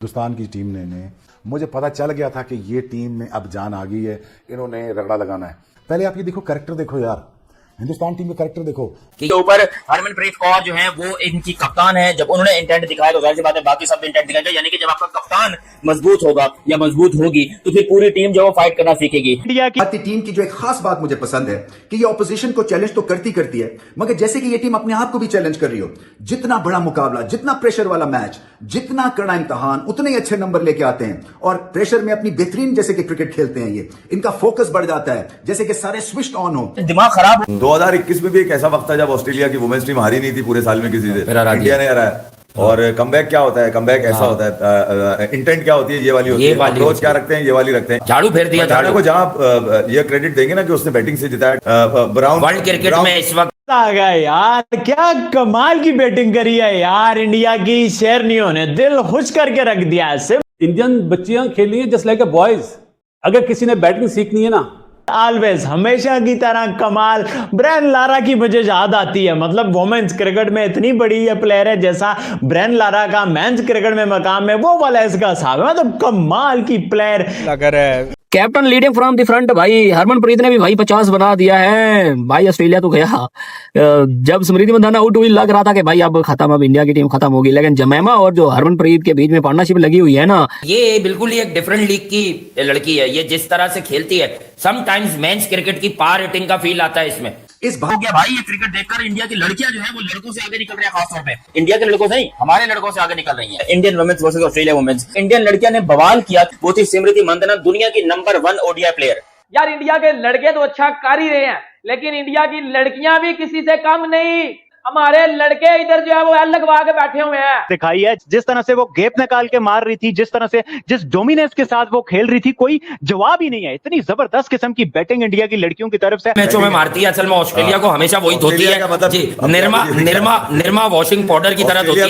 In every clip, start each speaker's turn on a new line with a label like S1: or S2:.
S1: हिंदुस्तान की टीम ने मुझे पता चल गया था कि ये टीम में अब जान आ गई है, इन्होंने रगड़ा लगाना है। पहले आप ये देखो, कैरेक्टर देखो यार, हिंदुस्तान टीम का कैरेक्टर देखो
S2: के ऊपर हरमनप्रीत कौर जो है वो इनकी कप्तान है। जब उन्होंने इंटेंट दिखाया तो जाहिर सी बात है बाकी सब इंटेंट दिखाएंगे, यानी कि जब आपका कप्तान मजबूत होगा या मजबूत होगी तो फिर पूरी टीम जो है फाइट करना सीखेगी।
S3: इंडिया की टीम की जो एक खास बात मुझे पसंद है कि ये ऑपोजिशन को चैलेंज तो करती है, मगर जैसे कि ये टीम अपने आप को भी चैलेंज कर रही हो। जितना बड़ा मुकाबला, जितना प्रेशर वाला मैच, जितना कड़ा इम्तिहान, उतने ही अच्छे नंबर लेके आते हैं और प्रेशर में अपनी बेहतरीन जैसे कि क्रिकेट खेलते हैं। ये इनका फोकस बढ़ जाता है, जैसे कि सारे स्विच ऑन हो।
S2: दिमाग खराब
S4: 2021 में भी एक ऐसा वक्त था जब ऑस्ट्रेलिया की वुमेन्स टीम हारी नहीं थी पूरे साल में किसी से, इंडिया ने हराया। और कमबैक क्या होता है, कमबैक ऐसा होता है, इंटेंट क्या होती है, ये वाली होती है, अप्रोच क्या रखते हैं, ये वाली रखते हैं।
S2: झाड़ू फेर दिया,
S4: झाड़ू को जहां ये क्रेडिट देंगे ना कि उसने बैटिंग से जिताया। ब्राउन
S2: वर्ल्ड क्रिकेट में इस वक्त
S5: आ गया यार, क्या कमाल की बैटिंग करी है यार इंडिया की शेरनियों ने, दिल खुश करके रख दिया है। सिर्फ
S6: इंडियन बच्चियां खेल रही हैं जस्ट लाइक अ बॉयज। अगर किसी ने बैटिंग सीखनी है ना,
S5: ऑलवेज हमेशा की तरह कमाल ब्रेन लारा की मुझे याद आती है। मतलब वुमेन्स क्रिकेट में इतनी बड़ी ये प्लेयर है, जैसा ब्रेन लारा का मेंस क्रिकेट में मकाम है वो वाला इसका साहब है। मतलब कमाल की प्लेयर
S7: अगर
S2: captain leading from the front. भाई हरमनप्रीत ने भी भाई 50 बना दिया है। भाई ऑस्ट्रेलिया तो गया, जब स्मृति मंदाना आउट हुई लग रहा था कि भाई अब खत्म, अब इंडिया की टीम खत्म होगी, लेकिन जमैमा और जो हरमनप्रीत के बीच में पार्टनरशिप लगी हुई है ना, ये बिल्कुल ही एक डिफरेंट लीग की लड़की है। ये जिस तरह से खेलती है, समटाइम्स मेंस क्रिकेट की पार हिटिंग का फील आता है इसमें।
S3: इस
S2: हो गया भाई ये क्रिकेट देखकर इंडिया की लड़कियां जो है वो लड़कों से आगे निकल रही है। खासतौर पे इंडिया के लड़कों से नहीं, हमारे लड़कों से आगे निकल रही है। Indian womens versus Australia womens. Indian लड़कियां ने बवाल किया। वो थी स्मृति मंदाना, दुनिया की नंबर 1 ओडीआई प्लेयर।
S8: यार इंडिया के लड़के तो अच्छा कर ही रहे हैं, लेकिन इंडिया की लड़कियां भी किसी से कम नहीं। हमारे लड़के इधर जो है वो एल लगवा के बैठे हुए हैं।
S5: दिखाई है जिस तरह से वो गेप निकाल के मार रही थी, जिस तरह से जिस डोमिनेंस के साथ वो खेल रही थी, कोई जवाब ही नहीं है। इतनी जबरदस्त किस्म की बैटिंग इंडिया की लड़कियों की तरफ से
S2: मैचों में मारती है। असल में ऑस्ट्रेलिया को हमेशा वही धोती है जी, निरमा वॉशिंग पाउडर की तरह धोती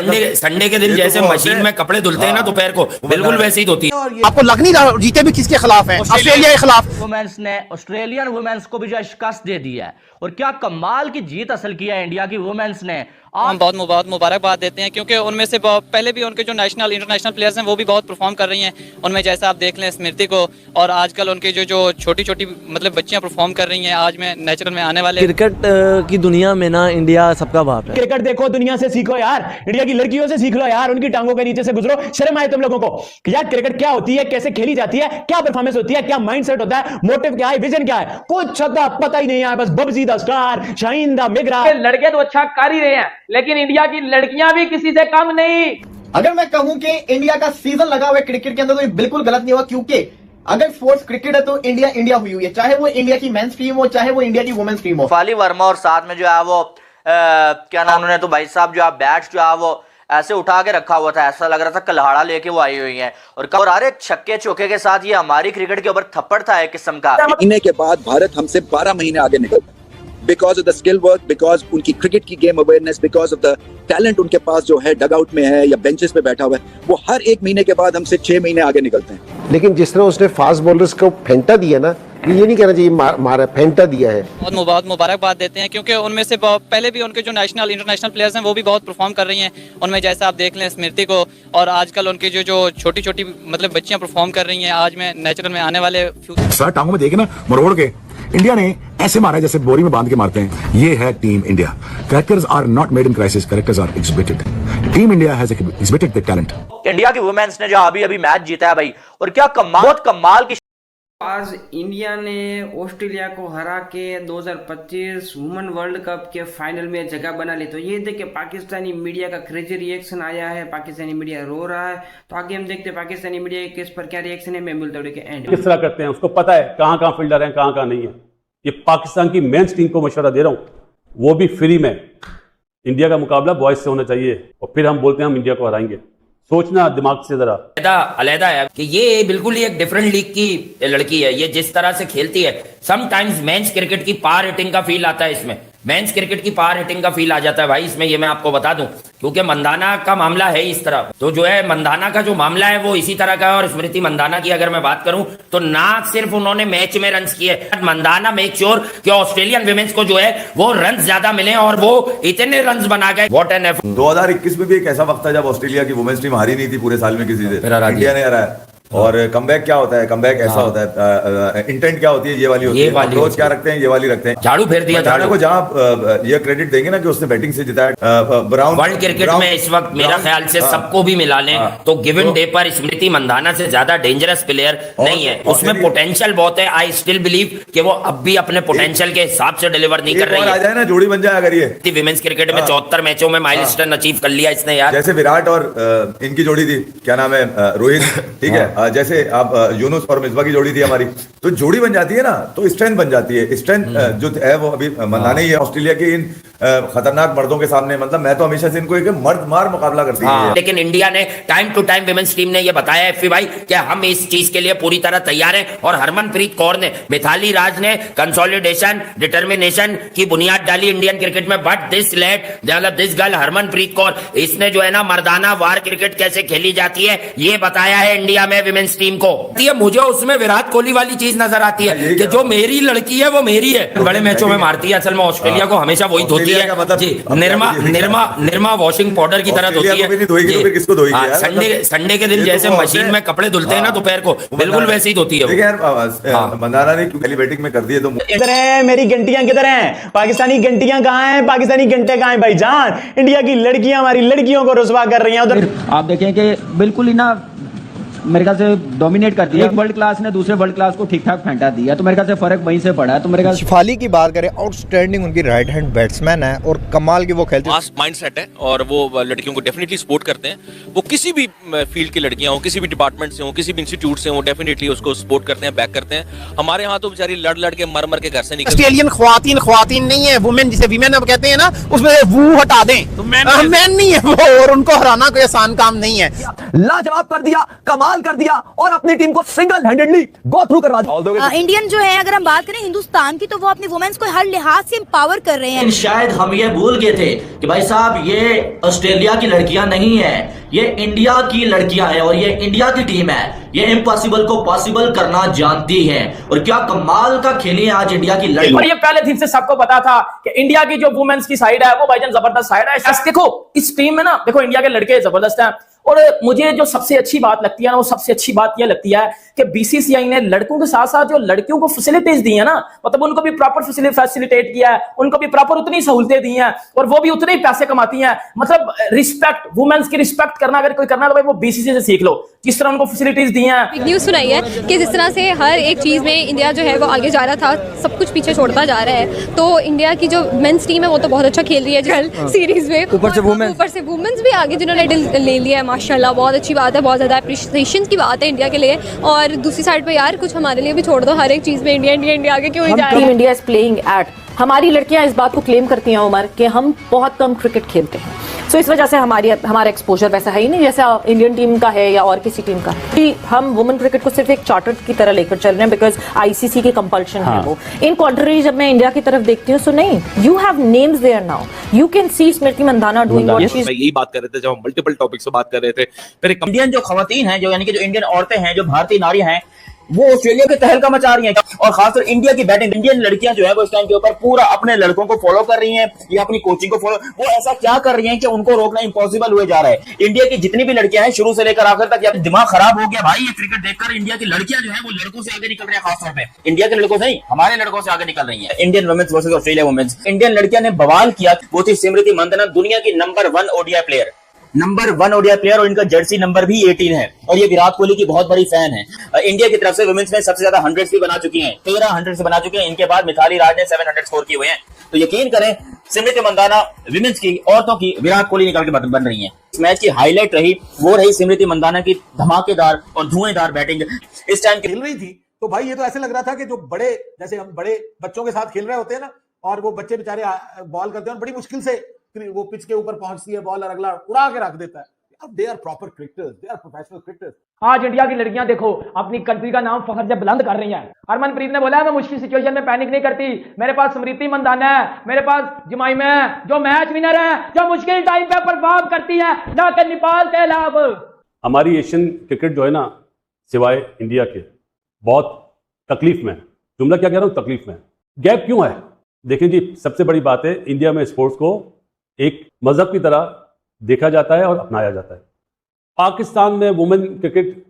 S2: है। संडे के दिन जैसे मशीन में कपड़े धुलते हैं ना दोपहर को, बिल्कुल वैसे ही धोती है।
S7: आपको लग नहीं रहा जीते भी किसके खिलाफ है? ऑस्ट्रेलिया के खिलाफ।
S9: वुमेन्स ने ऑस्ट्रेलियन वुमेन्स को भी जो शिकस्त दे दी है और क्या कमाल की जीत हासिल किया है इंडिया की वुमेन्स ने।
S10: हम बहुत मुबारकबाद देते हैं क्योंकि उनमें से पहले भी उनके जो नेशनल इंटरनेशनल प्लेयर्स हैं वो भी बहुत परफॉर्म कर रही हैं। उनमें जैसे आप देख लें स्मृति को, और आजकल उनके जो छोटी छोटी मतलब बच्चियां परफॉर्म कर रही हैं आज में नेचुरल में आने वाले।
S11: क्रिकेट की दुनिया में ना इंडिया सबका बाप है।
S5: क्रिकेट देखो, दुनिया से सीखो यार, इंडिया की लड़कियों से सीख लो यार, उनकी टांगों के नीचे से गुजरो। शर्म आए तुम लोगों को कि यार क्रिकेट क्या होती है, कैसे खेली जाती है, क्या परफॉर्मेंस होती है, क्या माइंडसेट होता है, मोटिव क्या है, विजन क्या है, कुछ पता ही नहीं है। बस बब्जी द स्टार, शाहीन द मिगरा।
S8: लड़के तो अच्छा कर ही रहे हैं, लेकिन इंडिया की लड़कियां भी किसी से कम नहीं।
S7: अगर मैं कहूं कि इंडिया का सीजन लगा हुआ है क्रिकेट के अंदर तो ये बिल्कुल गलत नहीं हुआ, क्योंकि अगर स्पोर्ट्स क्रिकेट है तो इंडिया हुई है, चाहे वो इंडिया की मेंस टीम हो चाहे वो इंडिया की वुमेन्स टीम हो।
S9: फाली वर्मा और साथ में जो है वो क्या नाम, उन्होंने तो भाई साहब जो है बैट्स जो है वो ऐसे उठा के रखा हुआ था, ऐसा लग रहा था कल्हाड़ा लेके वो आई हुई है। और हर एक छक्के चौके के साथ ये हमारी क्रिकेट के ऊपर थप्पड़ था एक किस्म का।
S12: इन्हें के बाद भारत हमसे 12 महीने आगे निकलता है because of the skill work, because उनकी क्रिकेट की game awareness, because of the talent उनके पास जो है डगआउट में है या बेंचेस पे बैठा हुआ है। वो हर एक महीने के बाद हमसे 6 महीने आगे निकलते हैं।
S13: लेकिन जिस तरह उसने फास्ट बॉलर्स को फेंटा दिया ना, ये नहीं कहना चाहिए मारा, फेंटा दिया है।
S10: बहुत मुबारकबाद देते हैं क्योंकि उनमें से पहले भी उनके जो नेशनल इंटरनेशनल प्लेयर्स हैं वो भी बहुत परफॉर्म कर रही हैं। उनमें जैसे आप देख लें स्मृति को, और आजकल उनके जो छोटी छोटी मतलब बच्चियां परफॉर्म कर रही हैं आज में नेचुरल में आने वाले
S1: सर टांगों में देखे ना मरोड़ के इंडिया ने ऐसे मारा जैसे बोरी में बांध के मारते हैं। ये है team India. Characters are not made in crisis, characters are exhibited. Team India has exhibited the talent.
S9: India की वुमेन्स ने जो अभी मैच जीता है भाई, और क्या बहुत कमाल की।
S14: आज इंडिया ने ऑस्ट्रेलिया को हरा के 2025 वुमेन वर्ल्ड कप के फाइनल में जगह बना ली। तो ये देख पाकिस्तानी मीडिया का क्रेजी रिएक्शन आया है, पाकिस्तानी मीडिया रो रहा है। तो आगे हम देखते हैं पाकिस्तानी मीडिया के इस पर क्या रिएक्शन है। मैं मिलता हूं के एंड
S6: किस तरह करते हैं उसको पता है, कहाँ फील्डर हैं कहाँ नहीं है। ये पाकिस्तान की मेंस टीम को मशवरा दे रहा हूँ, वो भी फ्री में। इंडिया का मुकाबला बॉयज से होना चाहिए और फिर हम बोलते हैं हम इंडिया को हराएंगे। सोचना दिमाग से जरा
S2: अलहदा है कि ये बिल्कुल ही एक डिफरेंट लीग की लड़की है। ये जिस तरह से खेलती है, समटाइम्स मेंस क्रिकेट की पार हिटिंग का फील आता है इसमें।
S15: मेंस क्रिकेट की पावर हिटिंग का फील आ जाता है भाई इसमें, ये मैं आपको बता दूं, क्योंकि मंदाना का मामला है इस तरह। तो जो है मंदाना का जो मामला है वो इसी तरह का है। और स्मृति मंदाना की अगर मैं बात करूं तो ना सिर्फ उन्होंने मैच में रन किए, मंदाना मेक श्योर कि ऑस्ट्रेलियन विमेंस को जो है वो रन ज्यादा मिले और वो इतने रन बना गए। What an effort.
S4: 2021 में भी एक ऐसा वक्त था जब ऑस्ट्रेलिया की वुमेन्स टीम हारी नहीं थी पूरे साल में किसी से, इंडिया ने हराया। और कमबैक क्या होता है, कमबैक ऐसा होता है, इंटेंट क्या होती है, ये वाली होती है, अप्रोच क्या रखते हैं, ये वाली रखते हैं।
S15: झाड़ू फेर दिया झाड़ू
S4: को, जहां ये क्रेडिट देंगे ना कि उसने बैटिंग से जिताया। ब्राउन
S15: वर्ल्ड क्रिकेट में इस वक्त मेरा ख्याल से सबको भी मिला लें तो गिवन डे पर स्मृति मंदाना से ज्यादा डेंजरस प्लेयर नहीं है। उसमें पोटेंशियल बहुत है। आई स्टिल बिलीव कि वो अब भी अपने पोटेंशियल के हिसाब से डिलीवर नहीं कर रही है।
S4: आ जाए ना, जोड़ी बन जाए अगर ये
S15: विमेंस क्रिकेट में 74 मैचों में माइलस्टोन अचीव कर लिया इसने यार।
S4: जैसे विराट और इनकी जोड़ी थी, क्या नाम है, रोहित, ठीक है, जैसे आप यूनुस और मिसबा की जोड़ी थी हमारी, तो जोड़ी बन जाती है ना तो स्ट्रेंथ बन जाती है। स्ट्रेंथ जो है वो अभी मंदाना ही है ऑस्ट्रेलिया के इन खतरनाक मर्दों के सामने। मतलब मैं तो हमेशा से इनको एक मर्द मार मुकाबला करती है।
S15: लेकिन इंडिया ने time to time womens team ने ये बताया एफी भाई कि हम इस चीज के लिए पूरी तरह तैयार हैं। और हरमनप्रीत कौर ने, मिथाली राज ने कंसोलिडेशन, डिटर्मिनेशन की बुनियाद डाली इंडियन क्रिकेट में। But this this girl Harmanpreet Kaur, इसने जो है ना मर्दाना वार क्रिकेट कैसे खेली जाती है ये बताया है इंडिया में विमेंस टीम को। मुझे उसमें विराट कोहली वाली चीज नजर आती है कि जो मेरी लड़की है वो मेरी है। बड़े मैचों में मारती है, असल में ऑस्ट्रेलिया को हमेशा वही धोती है जी। निर्मा वॉशिंग पाउडर की तरह धोती है। संडे के दिन जैसे मशीन में कपड़े धुलते हैं ना दोपहर को, बिल्कुल वैसे ही धोती है।
S4: मंदाना ने पहली बैटिंग में कर दिए तो
S5: किधर है मेरी घंटियां, किधर हैं पाकिस्तानी घंटियां, कहां हैं पाकिस्तानी घंटे, कहां हैं भाईजान? इंडिया की लड़कियां हमारी लड़कियों को रुसवा कर रही हैं उधर।
S16: आप देखें कि बिल्कुल ही ना मेरे ख्याल से डोमिनेट करती है। एक वर्ल्ड क्लास ने दूसरे वर्ल्ड क्लास को ठीक ठाक फेंटा दिया, तो मेरे ख्याल से फर्क वहीं से पड़ा है। तो मेरे ख्याल
S17: शिफाली की बात करें, आउटस्टैंडिंग उनकी राइट हैंड बैट्समैन है और कमाल की वो खेलते हैं।
S18: माइंडसेट है और वो लड़कियों को डेफिनेटली सपोर्ट करते हैं। वो किसी भी फील्ड की लड़कियां हो, किसी भी डिपार्टमेंट से हो, किसी भी इंस्टीट्यूट से हो, डेफिनेटली उसको सपोर्ट करते हैं, बैक करते हैं। हमारे यहाँ तो बेचारी लड़ के मर के घर से निकलती है।
S7: ऑस्ट्रेलियन ख्वातीन नहीं है, वुमेन जिसे वीमेन अब कहते हैं ना, उसमें वो हटा दें तो मैन नहीं है वो, और उनको हराना कोई आसान काम नहीं है।
S19: लाजवाब कर दिया, कमाल कर दिया और अपनी टीम को सिंगल हैंडेडली गो थ्रू करवा दिया।
S20: इंडियन जो है, अगर हम बात करें हिंदुस्तान की, तो वो अपनी वुमेन्स को हर लिहाज से एम्पावर कर रहे हैं।
S9: शायद हम ये भूल गए थे कि भाई साहब ये ऑस्ट्रेलिया की लड़कियां नहीं है, ये इंडिया की लड़कियां हैं और ये इंडिया की टीम है। ये इम्पॉसिबल को पॉसिबल करना जानती है और क्या कमाल का खेली है आज इंडिया की लड़की।
S8: और ये पहले दिन से सबको पता था कि इंडिया की जो वुमेन्स की साइड है वो भाईजान जबरदस्त साइड है। देखो इस टीम में ना, देखो इंडिया के लड़के जबरदस्त हैं। और मुझे जो सबसे अच्छी बात लगती है ना, वो सबसे अच्छी बात यह लगती है कि बीसीसीआई ने लड़कों के साथ साथ जो लड़कियों को फैसिलिटीज दी है ना, मतलब उनको भी प्रॉपर फैसिलिटेट किया है, उनको भी प्रॉपर उतनी सहूलतें दी हैं और वो भी उतने ही पैसे कमाती हैं। मतलब रिस्पेक्ट, वुमेन्स की रिस्पेक्ट करना अगर कोई करना तो भाई वो बीसीसीआई से सीख लो, किस तरह उनको फैसिलिटीज दी हैं।
S20: एक न्यूज सुनाई है कि जिस तरह से हर एक चीज में इंडिया जो है वो आगे जा रहा था, सब कुछ पीछे छोड़ता जा रहा है। तो इंडिया की जो मेंस टीम है वो तो बहुत अच्छा खेल रही है कल सीरीज में, ऊपर से वुमेन्स भी आगे जिन्होंने ले लिया है, माशाल्लाह बहुत अच्छी बात है, बहुत ज्यादा अप्रिशिएशन की बात है इंडिया के लिए। और दूसरी साइड पे यार कुछ हमारे लिए भी छोड़ दो, हर एक चीज में इंडिया आगे क्यों नहीं जा रहा है?
S19: इंडिया इज प्लेइंग एट, हमारी लड़कियां इस बात को क्लेम करती हैं उमर कि हम बहुत कम क्रिकेट खेलते हैं। सो इस वजह से हमारा एक्सपोजर वैसा है ही नहीं जैसा इंडियन टीम का है या और किसी टीम का है। हम वुमेन क्रिकेट को सिर्फ एक चार्टर की तरह लेकर चल रहे हैं बिकॉज आईसीसी की कंपल्शन है वो। इन कॉन्ट्ररी जब मैं इंडिया की तरफ देखती हूँ, सो नहीं, you have names there now, you can see Smriti Mandhana doing what she is.
S18: यही बात कर रहे थे जब हम मल्टीपल टॉपिक से बात कर रहे थे। फिर
S8: इंडियन जो खवातीन हैं, जो यानी कि जो इंडियन औरतें हैं, जो भारतीय नारी हैं, वो ऑस्ट्रेलिया के तहलका मचा रही हैं। और खासकर इंडिया की बैटिंग, इंडियन लड़कियां जो है वो इस टाइम के ऊपर पूरा अपने लड़कों को फॉलो कर रही हैं या अपनी कोचिंग को फॉलो, वो ऐसा क्या कर रही हैं कि उनको रोकना इम्पॉसिबल हुए जा रहा है। इंडिया की जितनी भी लड़कियां हैं शुरू से लेकर आखिर तक, या दिमाग खराब हो गया भाई ये क्रिकेट देखकर। इंडिया की लड़कियां जो है वो लड़कों से आगे निकल रही है, खासतौर पे इंडिया के लड़कों से नहीं, हमारे लड़कों से आगे निकल रही है। Indian womens versus Australia womens, Indian लड़कियां ने बवाल किया। वो थी स्मृति मंदाना, दुनिया की नंबर 1 ओडीआई प्लेयर, और इनका जर्सी नंबर भी 18 है और ये विराट कोहली की बहुत बड़ी फैन है। इंडिया की तरफ से वुमेन्स में सबसे ज्यादा 100 भी बना चुकी हैं, 13 100 बना चुके हैं। इनके बाद मिथाली राज ने 700 स्कोर किए हुए हैं। तो यकीन करें स्मृति मंदाना विमेंस की, औरतों की विराट कोहली निकाल के बन रही है। इस मैच की हाईलाइट रही वो रही स्मृति मंदाना की धमाकेदार और धुएंधार बैटिंग। इस टाइम
S21: खेल रही थी तो भाई ये तो ऐसे लग रहा था कि जो बड़े, जैसे हम बड़े बच्चों के साथ खेल रहे होते हैं ना, और वो बच्चे बेचारे बॉल करते हैं और बड़ी मुश्किल से वो पिच के ऊपर पहुंचती है बॉल और अगला उड़ा के रख देता है। अब they are proper cricketers, they are professional cricketers.
S5: आज इंडिया की लड़कियां देखो अपनी कंट्री का नाम फखर से बुलंद कर रही हैं। हरमनप्रीत ने बोला है मैं मुश्किल सिचुएशन में पैनिक नहीं करती, मेरे पास स्मृति मंदाना है, मेरे पास जमाइमा है जो मैच विनर है, जो मुश्किल टाइम पे परफॉर्म करती है ना कि नेपाल के अलावा।
S6: हमारी एशियन क्रिकेट जो है ना, सिवाय इंडिया के, बहुत तकलीफ में है। जुमला क्या कह रहा हूँ, तकलीफ में। गैप क्यों है? देखिए जी, सबसे बड़ी बात है, इंडिया में स्पोर्ट्स को एक मजहब की तरह देखा जाता है और अपनाया जाता है। पाकिस्तान में वुमेन क्रिकेट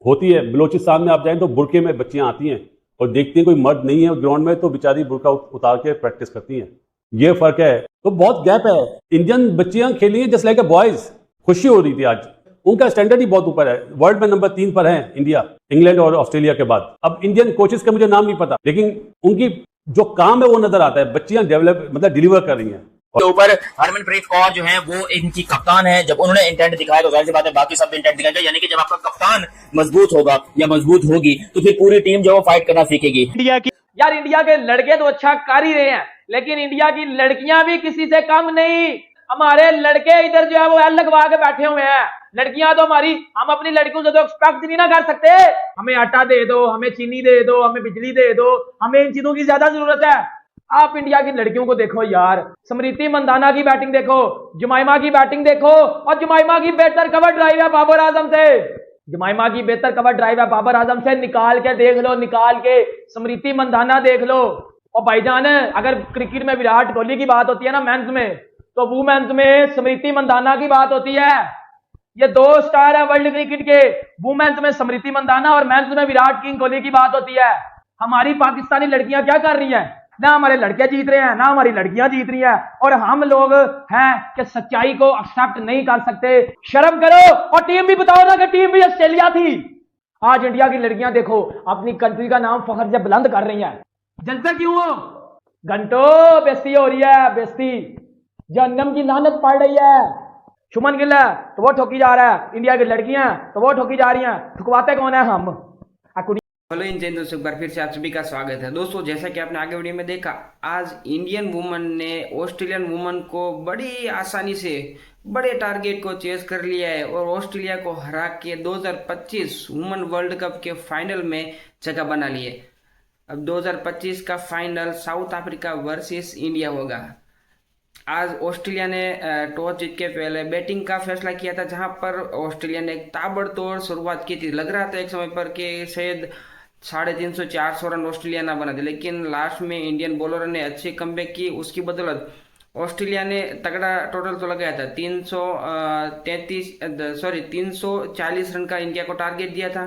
S6: होती है, बलोचिस्तान में आप जाएं तो बुरके में बच्चियां आती हैं और देखती हैं कोई मर्द नहीं है ग्राउंड में, तो बेचारी बुरका उतार के प्रैक्टिस करती हैं। ये फर्क है, तो बहुत गैप है। इंडियन बच्चियां खेली हैं जस्ट लाइक अ बॉयज। खुशी हो रही थी आज, उनका स्टैंडर्ड ही बहुत ऊपर है। वर्ल्ड में नंबर 3 पर है इंडिया, इंग्लैंड और ऑस्ट्रेलिया के बाद। अब इंडियन कोचेस का मुझे नाम नहीं पता, लेकिन उनकी जो काम है वो नजर आता है। बच्चियां डेवलप मतलब डिलीवर कर रही हैं।
S8: के ऊपर हरमनप्रीत कौर जो है वो इनकी कप्तान है। जब उन्होंने इंटेंट दिखाया तो जाहिर सी बात है बाकी सब इंटेंट दिखाएंगे, यानी कि जब आपका कप्तान मजबूत होगा या मजबूत होगी तो फिर पूरी टीम जो है फाइट करना सीखेगी।
S5: इंडिया की यार, इंडिया के लड़के तो अच्छा कर ही रहे हैं, लेकिन इंडिया की लड़कियां भी किसी से कम नहीं। हमारे लड़के इधर जो है वो एल लगवा के बैठे हुए हैं। लड़कियां तो हमारी, हम अपनी लड़कियों से तो एक्सपेक्ट नहीं ना कर सकते। हमें आटा दे दो, हमें चीनी दे दो, हमें बिजली दे दो, हमें इन चीजों की ज्यादा जरूरत है। आप इंडिया की लड़कियों को देखो यार, स्मृति मंदाना की बैटिंग देखो, जमाइमा की बैटिंग देखो, और जमाइमा की बेहतर कवर ड्राइव है बाबर आजम से। जमाइमा की बेहतर कवर ड्राइव है बाबर आजम से, निकाल के देख लो, निकाल के स्मृति मंदाना देख लो। और भाईजान, अगर क्रिकेट में विराट कोहली की बात होती है ना मेंस में, तो वुमेन्स में स्मृति मंदाना की बात होती है। ये 2 स्टार है वर्ल्ड क्रिकेट के। वुमेन्स में स्मृति मंदाना और मेंस में विराट किंग कोहली की बात होती है। हमारी पाकिस्तानी लड़कियां क्या कर रही हैं? ना हमारे लड़के जीत रहे हैं, ना हमारी लड़कियां जीत रही हैं, और हम लोग हैं कि सच्चाई को एक्सेप्ट नहीं कर सकते। शर्म करो। और टीम भी बताओ ना कि टीम भी ऑस्ट्रेलिया थी। आज इंडिया की लड़कियां देखो अपनी कंट्री का नाम फखर से बुलंद कर रही हैं। जलते क्यों हो? घंटों बेइज्जती हो रही है, बेइज्जती। जहन्नम की लानत पड़ रही है। शुमन गिल है तो वो ठोकी जा रहा है, इंडिया की लड़कियां तो वो ठोकी जा रही हैं। ठुकवाते कौन है? हम।
S14: हेलो इन जैन दोस्तों, एक बार फिर से आप सभी का स्वागत है। दोस्तों, जैसा कि आपने आगे वीडियो में देखा, आज इंडियन वुमन ने ऑस्ट्रेलियन वुमन को बड़ी आसानी से बड़े टारगेट को चेस कर लिया है और ऑस्ट्रेलिया को हरा के 2025 वुमन वर्ल्ड कप के फाइनल में जगह बना ली है। अब 2025 का final south Africa versus India होगा। आज ऑस्ट्रेलिया ने टॉस जीत के पहले बैटिंग का फैसला किया था, जहां पर ऑस्ट्रेलिया ने एक ताबड़तोड़ शुरुआत की थी। लग रहा था एक समय पर कि शायद 350-400 रन ऑस्ट्रेलिया ना बना दे, लेकिन लास्ट में इंडियन बॉलर ने अच्छी कमबैक की। उसकी बदौलत ऑस्ट्रेलिया ने तगड़ा टोटल तो लगाया था, 340 रन का इंडिया को टारगेट दिया था।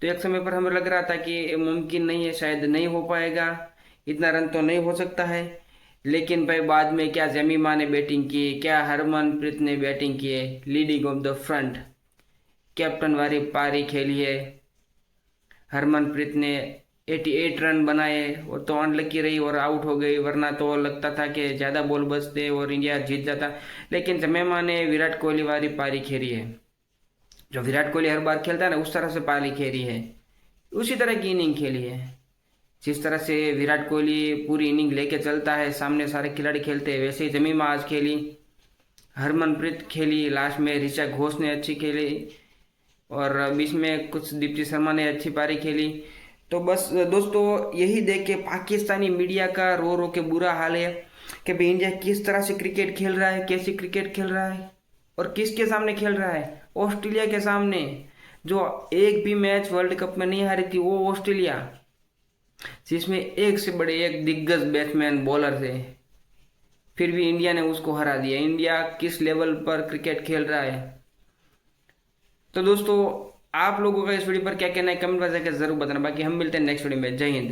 S14: तो एक समय पर हमें लग रहा था कि मुमकिन नहीं है, शायद नहीं हो पाएगा, इतना रन तो नहीं हो सकता है। लेकिन भाई बाद में क्या जमीमा ने बैटिंग की, क्या हरमनप्रीत ने बैटिंग की है, leading of the front, captain वाली पारी खेली है। हरमनप्रीत ने 88 रन बनाए, वो तो अनलकी रही और आउट हो गई, वरना तो लगता था कि ज़्यादा बॉल बचते और इंडिया जीत जाता। लेकिन जमीमा ने विराट कोहली वाली पारी खेली है, जो विराट कोहली हर बार खेलता है ना, उस तरह से पारी खेली है, उसी तरह की इनिंग खेली है। जिस तरह से विराट कोहली पूरी इनिंग लेके चलता है, सामने सारे खिलाड़ी खेलते हैं, वैसे ही जमीमा आज खेली, हरमनप्रीत खेली, लास्ट में ऋचा घोष ने अच्छी खेली और बीच में कुछ दीप्ति शर्मा ने अच्छी पारी खेली। तो बस दोस्तों, यही देख के पाकिस्तानी मीडिया का रो रो के बुरा हाल है कि भाई इंडिया किस तरह से क्रिकेट खेल रहा है, कैसी क्रिकेट खेल रहा है और किसके सामने खेल रहा है। ऑस्ट्रेलिया के सामने, जो एक भी मैच वर्ल्ड कप में नहीं हारी थी, वो ऑस्ट्रेलिया, जिसमें एक से बड़े एक दिग्गज बैट्समैन बॉलर थे, फिर भी इंडिया ने उसको हरा दिया। इंडिया किस लेवल पर क्रिकेट खेल रहा है। तो दोस्तों, आप लोगों का इस वीडियो पर क्या कहना है कमेंट में जाकर जरूर बताना। बाकी हम मिलते हैं नेक्स्ट वीडियो में। जय हिंद।